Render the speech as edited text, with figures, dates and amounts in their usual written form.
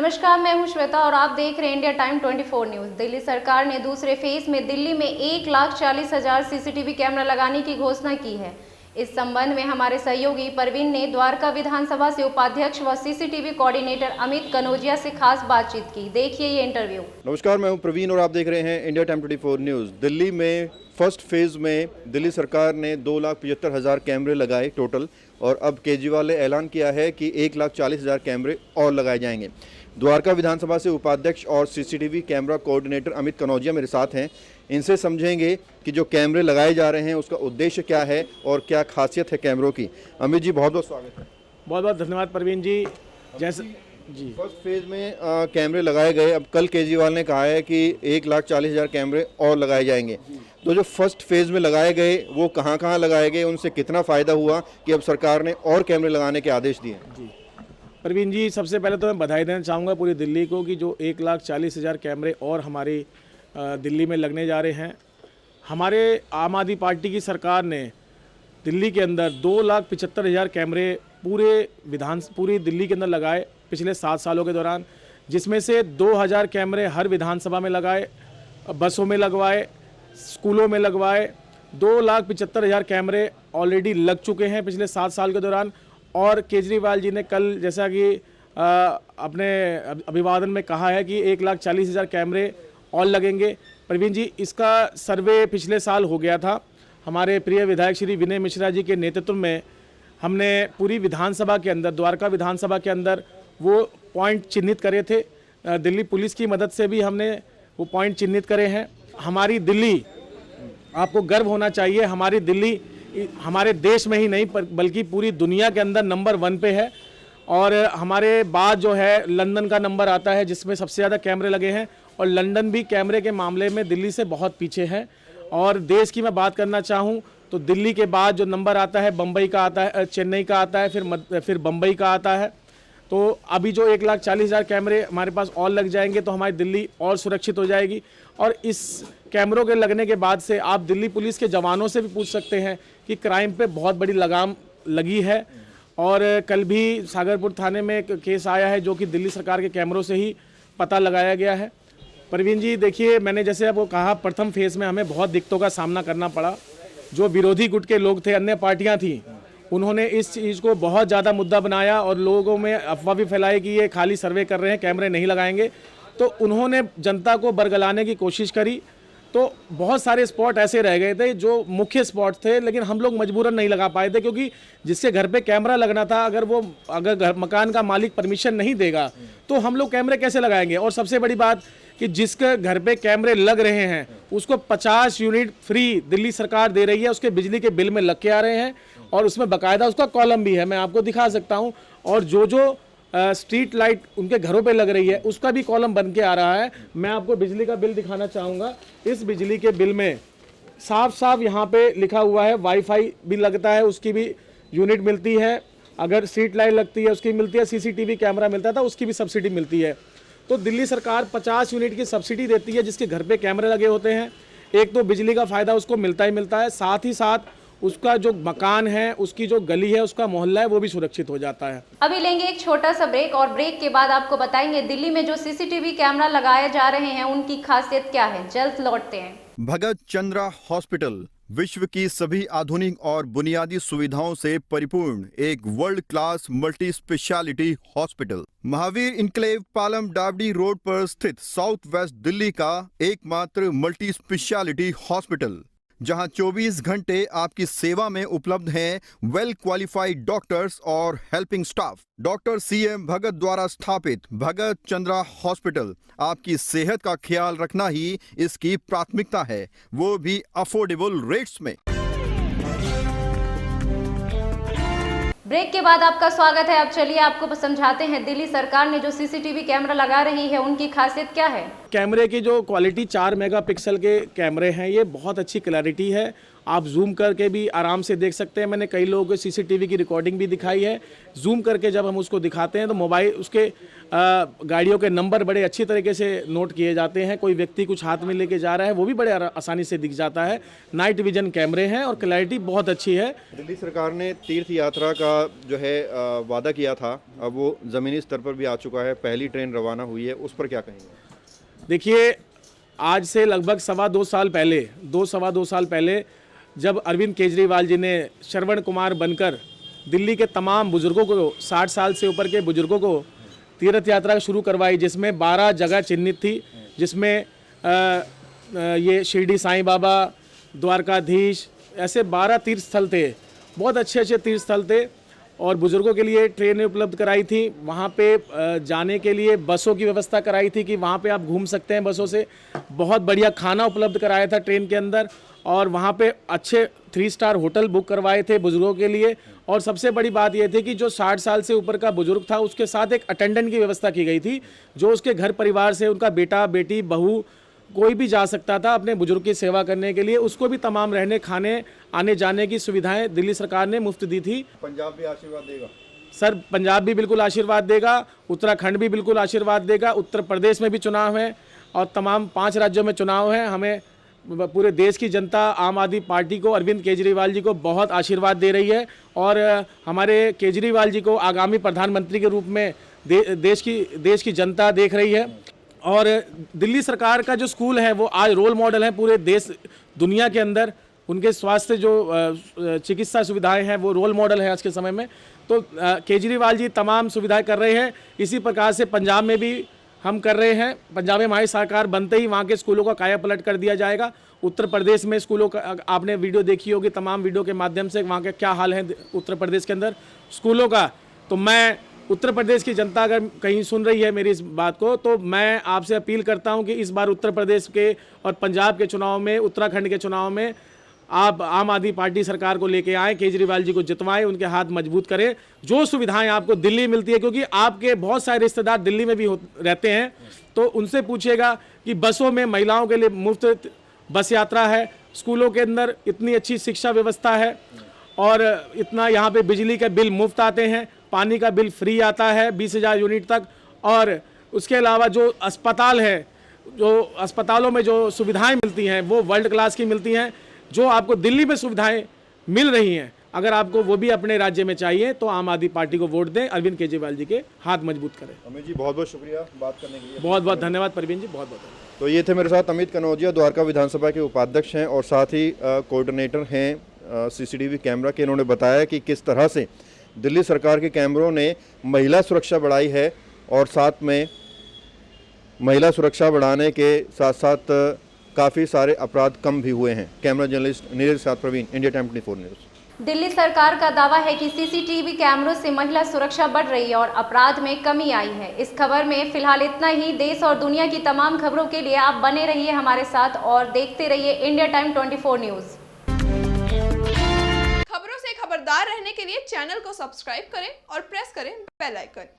नमस्कार, मैं हूं श्वेता और आप देख रहे हैं इंडिया टाइम 24 न्यूज। दिल्ली सरकार ने दूसरे फेज में दिल्ली में 1,40,000 सीसीटीवी कैमरा लगाने की घोषणा की है। इस संबंध में हमारे सहयोगी परवीन ने द्वारका विधानसभा से उपाध्यक्ष व सीसीटीवी कोऑर्डिनेटर अमित कनौजिया से खास बातचीत की। देखिए ये इंटरव्यू। नमस्कार, मैं हूं प्रवीण और आप देख रहे हैं इंडिया टाइम 24 न्यूज़। दिल्ली में फर्स्ट फेज़ में दिल्ली सरकार ने 2,75,000 कैमरे लगाए टोटल, और अब केजरीवाल ने ऐलान किया है कि 1,40,000 कैमरे और लगाए जाएंगे। द्वारका विधानसभा से उपाध्यक्ष और CCTV camera coordinator Amit Kanaujia मेरे साथ हैं। इनसे समझेंगे कि जो कैमरे लगाए जा रहे हैं उसका उद्देश्य क्या है और क्या खासियत है कैमरों की। अमित जी, बहुत बहुत स्वागत है। बहुत बहुत धन्यवाद प्रवीण जी। जैसे जी, फर्स्ट फेज में कैमरे लगाए गए, अब कल केजरीवाल ने कहा है कि 1,40,000 कैमरे और लगाए जाएंगे। तो जो फर्स्ट फेज में लगाए गए वो कहाँ कहाँ लगाए गए, उनसे कितना फ़ायदा हुआ कि अब सरकार ने और कैमरे लगाने के आदेश दिए? जी प्रवीण जी, सबसे पहले तो मैं बधाई देना चाहूँगा पूरी दिल्ली को कि जो 1,40,000 कैमरे और हमारी दिल्ली में लगने जा रहे हैं। हमारे आम आदमी पार्टी की सरकार ने दिल्ली के अंदर 2,75,000 कैमरे पूरी दिल्ली के अंदर लगाए पिछले 7 सालों के दौरान, जिसमें से 2,000 कैमरे हर विधानसभा में लगाए, बसों में लगवाए, स्कूलों में लगवाए। 2,75,000 कैमरे ऑलरेडी लग चुके हैं पिछले 7 साल के दौरान। और केजरीवाल जी ने कल, जैसा कि अपने अभिवादन में कहा है कि 1,40,000 कैमरे और लगेंगे। प्रवीण जी, इसका सर्वे पिछले साल हो गया था। हमारे प्रिय विधायक श्री विनय मिश्रा जी के नेतृत्व में हमने पूरी विधानसभा के अंदर, द्वारका विधानसभा के अंदर वो पॉइंट चिन्हित करे थे। दिल्ली पुलिस की मदद से भी हमने वो पॉइंट चिन्हित करे हैं। हमारी दिल्ली, आपको गर्व होना चाहिए, हमारी दिल्ली हमारे देश में ही नहीं बल्कि पूरी दुनिया के अंदर नंबर 1 पे है। और हमारे बाद जो है लंदन का नंबर आता है जिसमें सबसे ज़्यादा कैमरे लगे हैं, और लंदन भी कैमरे के मामले में दिल्ली से बहुत पीछे है। और देश की मैं बात करना चाहूँ तो दिल्ली के बाद जो नंबर आता है बम्बई का आता है, चेन्नई का आता है, फिर बम्बई का आता है। तो अभी जो 1,40,000 कैमरे हमारे पास और लग जाएंगे तो हमारी दिल्ली और सुरक्षित हो जाएगी। और इस कैमरों के लगने के बाद से आप दिल्ली पुलिस के जवानों से भी पूछ सकते हैं कि क्राइम पे बहुत बड़ी लगाम लगी है। और कल भी सागरपुर थाने में एक केस आया है जो कि दिल्ली सरकार के कैमरों से ही पता लगाया गया है। प्रवीण जी, देखिए, मैंने जैसे आपको कहा, प्रथम फेज़ में हमें बहुत दिक्कतों का सामना करना पड़ा। जो विरोधी गुट के लोग थे, अन्य पार्टियाँ थीं, उन्होंने इस चीज़ को बहुत ज़्यादा मुद्दा बनाया और लोगों में अफवाह भी फैलाई कि ये खाली सर्वे कर रहे हैं, कैमरे नहीं लगाएंगे। तो उन्होंने जनता को बरगलाने की कोशिश करी। तो बहुत सारे स्पॉट ऐसे रह गए थे जो मुख्य स्पॉट थे, लेकिन हम लोग मजबूरन नहीं लगा पाए थे, क्योंकि जिसके घर पे कैमरा लगना था, अगर मकान का मालिक परमिशन नहीं देगा तो हम लोग कैमरे कैसे लगाएंगे। और सबसे बड़ी बात कि जिसके घर पे कैमरे लग रहे हैं उसको 50 यूनिट फ्री दिल्ली सरकार दे रही है, उसके बिजली के बिल में लग के आ रहे हैं, और उसमें बाकायदा उसका कॉलम भी है, मैं आपको दिखा सकता हूँ। और जो स्ट्रीट लाइट उनके घरों पे लग रही है उसका भी कॉलम बन के आ रहा है। मैं आपको बिजली का बिल दिखाना चाहूँगा। इस बिजली के बिल में साफ साफ यहाँ पे लिखा हुआ है, वाईफाई भी लगता है उसकी भी यूनिट मिलती है, अगर स्ट्रीट लाइट लगती है उसकी मिलती है, सीसीटीवी कैमरा मिलता था उसकी भी सब्सिडी मिलती है। तो दिल्ली सरकार 50 यूनिट की सब्सिडी देती है जिसके घर पे कैमरे लगे होते हैं। एक तो बिजली का फ़ायदा उसको मिलता है, साथ ही साथ उसका जो मकान है, उसकी जो गली है, उसका मोहल्ला है, वो भी सुरक्षित हो जाता है। अभी लेंगे एक छोटा सा ब्रेक और ब्रेक के बाद आपको बताएंगे दिल्ली में जो सीसीटीवी कैमरा लगाए जा रहे हैं उनकी खासियत क्या है। जल्द लौटते हैं। भगत चंद्रा हॉस्पिटल विश्व की सभी आधुनिक और बुनियादी सुविधाओं से परिपूर्ण एक world class multi speciality hospital, Mahavir enclave Palam डावडी रोड पर स्थित साउथ वेस्ट दिल्ली का एकमात्र मल्टी स्पेशलिटी हॉस्पिटल, जहां 24 घंटे आपकी सेवा में उपलब्ध हैं वेल क्वालिफाइड डॉक्टर्स और हेल्पिंग स्टाफ। डॉक्टर CM भगत द्वारा स्थापित भगत चंद्रा हॉस्पिटल आपकी सेहत का ख्याल रखना ही इसकी प्राथमिकता है, वो भी अफोर्डेबल रेट्स में। ब्रेक के बाद आपका स्वागत है। अब चलिए आपको समझाते हैं दिल्ली सरकार ने जो सीसीटीवी कैमरा लगा रही है उनकी खासियत क्या है। कैमरे की जो क्वालिटी 4 मेगापिक्सल के कैमरे हैं, ये बहुत अच्छी क्लैरिटी है। आप जूम करके भी आराम से देख सकते हैं। मैंने कई लोगों को सीसीटीवी की रिकॉर्डिंग भी दिखाई है। जूम करके जब हम उसको दिखाते हैं तो मोबाइल उसके गाड़ियों के नंबर बड़े अच्छी तरीके से नोट किए जाते हैं। कोई व्यक्ति कुछ हाथ में लेके जा रहा है वो भी बड़े आसानी से दिख जाता है। नाइट विजन कैमरे हैं और क्लैरिटी बहुत अच्छी है। दिल्ली सरकार ने तीर्थ यात्रा का जो है वादा किया था, अब वो ज़मीनी स्तर पर भी आ चुका है। पहली ट्रेन रवाना हुई है, उस पर क्या कहेंगे? देखिए, आज से लगभग सवा दो साल पहले जब अरविंद केजरीवाल जी ने श्रवण कुमार बनकर दिल्ली के तमाम बुजुर्गों को, 60 साल से ऊपर के बुजुर्गों को तीर्थ यात्रा शुरू करवाई, जिसमें 12 जगह चिन्हित थी, जिसमें ये शिरडी साईं बाबा, द्वारकाधीश, ऐसे 12 तीर्थ स्थल थे। बहुत अच्छे तीर्थ स्थल थे और बुजुर्गों के लिए ट्रेनें उपलब्ध कराई थी। वहाँ पे जाने के लिए बसों की व्यवस्था कराई थी कि वहाँ पे आप घूम सकते हैं बसों से। बहुत बढ़िया खाना उपलब्ध कराया था ट्रेन के अंदर और वहाँ पे अच्छे 3 स्टार होटल बुक करवाए थे बुजुर्गों के लिए। और सबसे बड़ी बात यह थी कि जो 60 साल से ऊपर का बुजुर्ग था उसके साथ एक अटेंडेंट की व्यवस्था की गई थी, जो उसके घर परिवार से उनका बेटा बेटी बहू कोई भी जा सकता था अपने बुजुर्ग की सेवा करने के लिए। उसको भी तमाम रहने खाने आने जाने की सुविधाएं दिल्ली सरकार ने मुफ्त दी थी। पंजाब भी आशीर्वाद देगा सर, पंजाब भी बिल्कुल आशीर्वाद देगा, उत्तराखंड भी बिल्कुल आशीर्वाद देगा, उत्तर प्रदेश में भी चुनाव है और तमाम 5 राज्यों में चुनाव है। हमें पूरे देश की जनता आम आदमी पार्टी को, अरविंद केजरीवाल जी को बहुत आशीर्वाद दे रही है और हमारे केजरीवाल जी को आगामी प्रधानमंत्री के रूप में देश की जनता देख रही है। और दिल्ली सरकार का जो स्कूल है वो आज रोल मॉडल है पूरे देश दुनिया के अंदर। उनके स्वास्थ्य जो चिकित्सा सुविधाएं हैं वो रोल मॉडल है आज के समय में। तो केजरीवाल जी तमाम सुविधाएं कर रहे हैं। इसी प्रकार से पंजाब में भी हम कर रहे हैं। पंजाब में हमारी सरकार बनते ही वहाँ के स्कूलों का काया पलट कर दिया जाएगा। उत्तर प्रदेश में स्कूलों का आपने वीडियो देखी होगी, तमाम वीडियो के माध्यम से वहाँ के क्या हाल है उत्तर प्रदेश के अंदर स्कूलों का। तो मैं उत्तर प्रदेश की जनता अगर कहीं सुन रही है मेरी इस बात को, तो मैं आपसे अपील करता हूं कि इस बार उत्तर प्रदेश के और पंजाब के चुनाव में, उत्तराखंड के चुनाव में आप आम आदमी पार्टी सरकार को लेके आए, केजरीवाल जी को जितवाएं, उनके हाथ मजबूत करें। जो सुविधाएं आपको दिल्ली मिलती है, क्योंकि आपके बहुत सारे रिश्तेदार दिल्ली में भी रहते हैं, तो उनसे पूछिएगा कि बसों में महिलाओं के लिए मुफ्त बस यात्रा है, स्कूलों के अंदर इतनी अच्छी शिक्षा व्यवस्था है और इतना यहाँ पे बिजली के बिल मुफ्त आते हैं, पानी का बिल फ्री आता है 20,000 यूनिट तक। और उसके अलावा जो अस्पताल है, जो अस्पतालों में जो सुविधाएं मिलती हैं वो वर्ल्ड क्लास की मिलती हैं। जो आपको दिल्ली में सुविधाएं मिल रही हैं, अगर आपको वो भी अपने राज्य में चाहिए तो आम आदमी पार्टी को वोट दें, अरविंद केजरीवाल जी के हाथ मजबूत करें। अमित जी बहुत बहुत शुक्रिया बात करने के लिए। बहुत बहुत धन्यवाद परवीन जी, बहुत बहुत धन्यवाद। तो ये थे मेरे साथ अमित कनौजिया, द्वारका विधानसभा के उपाध्यक्ष हैं और साथ ही कोऑर्डिनेटर हैं सीसीटीवी कैमरा के। इन्होंने बताया कि किस तरह से दिल्ली सरकार के कैमरों ने महिला सुरक्षा बढ़ाई है और साथ में महिला सुरक्षा बढ़ाने के साथ साथ काफ़ी सारे अपराध कम भी हुए हैं। कैमरा जर्नलिस्ट नीरज साथ Praveen, India time 24 news. Delhi सरकार का दावा है कि सीसीटीवी कैमरों से महिला सुरक्षा बढ़ रही है और अपराध में कमी आई है। इस खबर में फिलहाल इतना ही। देश और दुनिया की तमाम खबरों के लिए आप बने रहिए हमारे साथ और देखते रहिए इंडिया टाइम 24 न्यूज़। खबरों से खबरदार रहने के लिए चैनल को सब्सक्राइब करें और प्रेस करें बेल आइकन।